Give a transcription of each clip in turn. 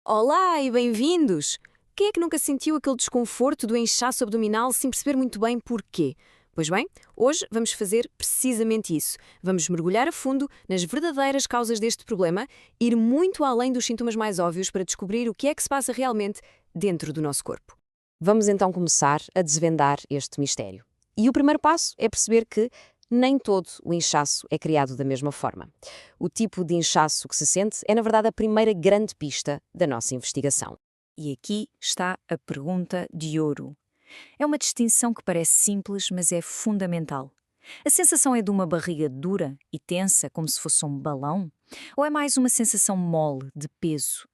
Olá e bem-vindos! Quem é que nunca sentiu aquele desconforto do inchaço abdominal sem perceber muito bem porquê? Pois bem, hoje vamos fazer precisamente isso. Vamos mergulhar a fundo nas verdadeiras causas deste problema, ir muito além dos sintomas mais óbvios para descobrir o que é que se passa realmente dentro do nosso corpo. Vamos então começar a desvendar este mistério. E o primeiro passo é perceber que nem todo o inchaço é criado da mesma forma. O tipo de inchaço que se sente é, na verdade, a primeira grande pista da nossa investigação. E aqui está a pergunta de ouro. É uma distinção que parece simples, mas é fundamental. A sensação é de uma barriga dura e tensa, como se fosse um balão? Ou é mais uma sensação mole, de peso?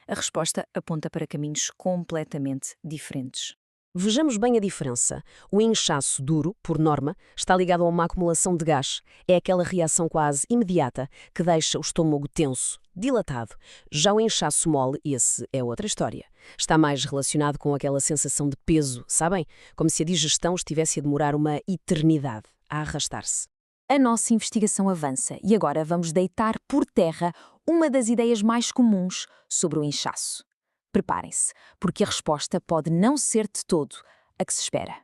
A resposta aponta para caminhos completamente diferentes. Vejamos bem a diferença. O inchaço duro, por norma, está ligado a uma acumulação de gás. É aquela reação quase imediata que deixa o estômago tenso, dilatado. Já o inchaço mole, esse é outra história. Está mais relacionado com aquela sensação de peso, sabem? Como se a digestão estivesse a demorar uma eternidade a arrastar-se. A nossa investigação avança e agora vamos deitar por terra uma das ideias mais comuns sobre o inchaço. Preparem-se, porque a resposta pode não ser de todo a que se espera.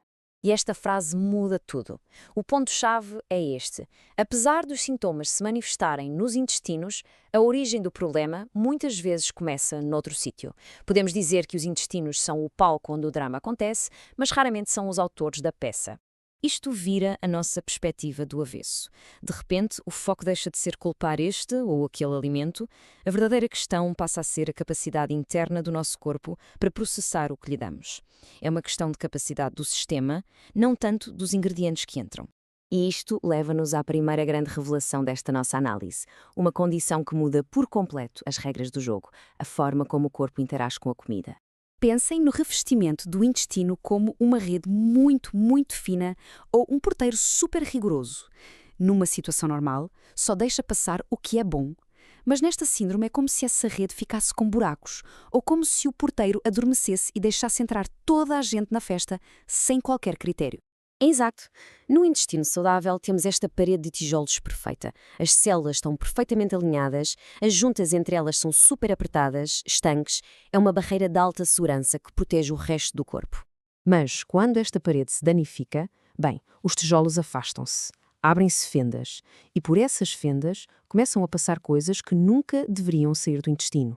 E esta frase muda tudo. O ponto-chave é este. Apesar dos sintomas se manifestarem nos intestinos, a origem do problema muitas vezes começa noutro sítio. Podemos dizer que os intestinos são o palco onde o drama acontece, mas raramente são os autores da peça. Isto vira a nossa perspectiva do avesso. De repente, o foco deixa de ser culpar este ou aquele alimento. A verdadeira questão passa a ser a capacidade interna do nosso corpo para processar o que lhe damos. É uma questão de capacidade do sistema, não tanto dos ingredientes que entram. E isto leva-nos à primeira grande revelação desta nossa análise. Uma condição que muda por completo as regras do jogo, a forma como o corpo interage com a comida. Pensem no revestimento do intestino como uma rede muito fina ou um porteiro super rigoroso. Numa situação normal, só deixa passar o que é bom. Mas nesta síndrome é como se essa rede ficasse com buracos, ou como se o porteiro adormecesse e deixasse entrar toda a gente na festa sem qualquer critério. Exato. No intestino saudável temos esta parede de tijolos perfeita. As células estão perfeitamente alinhadas, as juntas entre elas são super apertadas, estanques, é uma barreira de alta segurança que protege o resto do corpo. Mas quando esta parede se danifica, bem, os tijolos afastam-se, abrem-se fendas, e por essas fendas começam a passar coisas que nunca deveriam sair do intestino.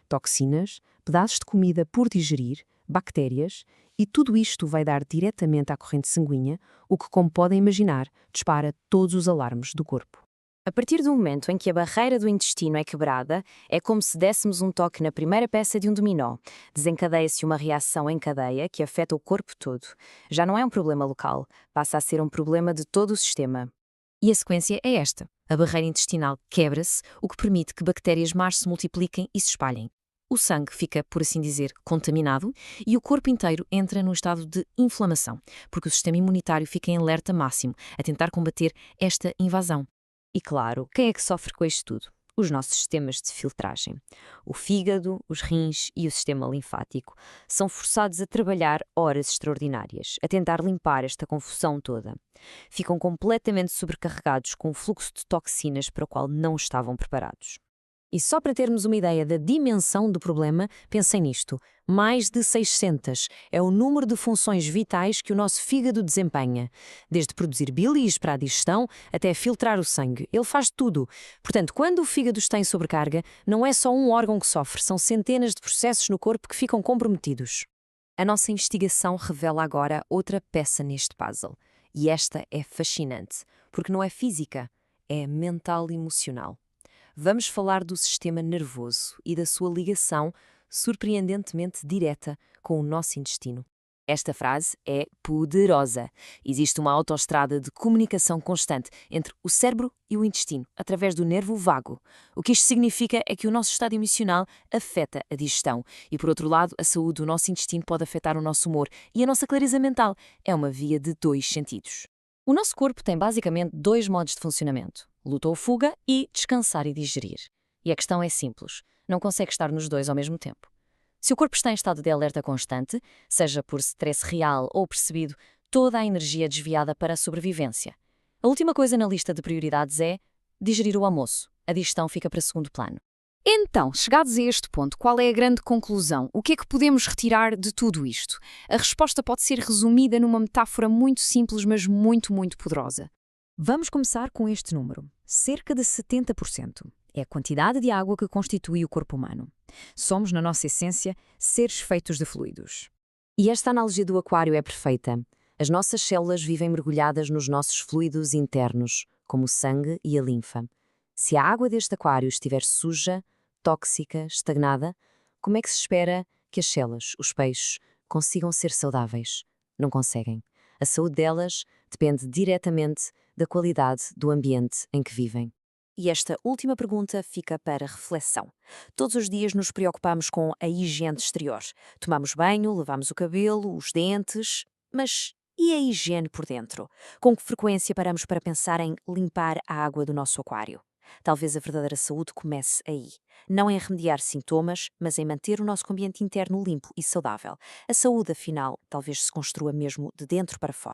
Toxinas, pedaços de comida por digerir, bactérias, e tudo isto vai dar diretamente à corrente sanguínea, o que, como podem imaginar, dispara todos os alarmes do corpo. A partir do momento em que a barreira do intestino é quebrada, é como se dessemos um toque na primeira peça de um dominó. Desencadeia-se uma reação em cadeia que afeta o corpo todo. Já não é um problema local, passa a ser um problema de todo o sistema. E a sequência é esta. A barreira intestinal quebra-se, o que permite que bactérias más se multipliquem e se espalhem. O sangue fica, por assim dizer, contaminado e o corpo inteiro entra num estado de inflamação, porque o sistema imunitário fica em alerta máximo, a tentar combater esta invasão. E claro, quem é que sofre com isto tudo? Os nossos sistemas de filtragem. O fígado, os rins e o sistema linfático são forçados a trabalhar horas extraordinárias, a tentar limpar esta confusão toda. Ficam completamente sobrecarregados com um fluxo de toxinas para o qual não estavam preparados. E só para termos uma ideia da dimensão do problema, pensem nisto. Mais de 600 é o número de funções vitais que o nosso fígado desempenha. Desde produzir bilis para a digestão até filtrar o sangue. Ele faz tudo. Portanto, quando o fígado está em sobrecarga, não é só um órgão que sofre, são centenas de processos no corpo que ficam comprometidos. A nossa investigação revela agora outra peça neste puzzle. E esta é fascinante, porque não é física, é mental e emocional. Vamos falar do sistema nervoso e da sua ligação surpreendentemente direta com o nosso intestino. Esta frase é poderosa. Existe uma autoestrada de comunicação constante entre o cérebro e o intestino, através do nervo vago. O que isto significa é que o nosso estado emocional afeta a digestão e, por outro lado, a saúde do nosso intestino pode afetar o nosso humor e a nossa clareza mental. É uma via de dois sentidos. O nosso corpo tem basicamente dois modos de funcionamento: luta ou fuga e descansar e digerir. E a questão é simples, não consegue estar nos dois ao mesmo tempo. Se o corpo está em estado de alerta constante, seja por stress real ou percebido, toda a energia é desviada para a sobrevivência. A última coisa na lista de prioridades é digerir o almoço. A digestão fica para segundo plano. Então, chegados a este ponto, qual é a grande conclusão? O que é que podemos retirar de tudo isto? A resposta pode ser resumida numa metáfora muito simples, mas muito, muito poderosa. Vamos começar com este número. Cerca de 70% é a quantidade de água que constitui o corpo humano. Somos, na nossa essência, seres feitos de fluidos. E esta analogia do aquário é perfeita. As nossas células vivem mergulhadas nos nossos fluidos internos, como o sangue e a linfa. Se a água deste aquário estiver suja, tóxica, estagnada, como é que se espera que as células, os peixes, consigam ser saudáveis? Não conseguem. A saúde delas depende diretamente da qualidade do ambiente em que vivem. E esta última pergunta fica para reflexão. Todos os dias nos preocupamos com a higiene exterior. Tomamos banho, lavamos o cabelo, os dentes, mas e a higiene por dentro? Com que frequência paramos para pensar em limpar a água do nosso aquário? Talvez a verdadeira saúde comece aí. Não em remediar sintomas, mas em manter o nosso ambiente interno limpo e saudável. A saúde, afinal, talvez se construa mesmo de dentro para fora.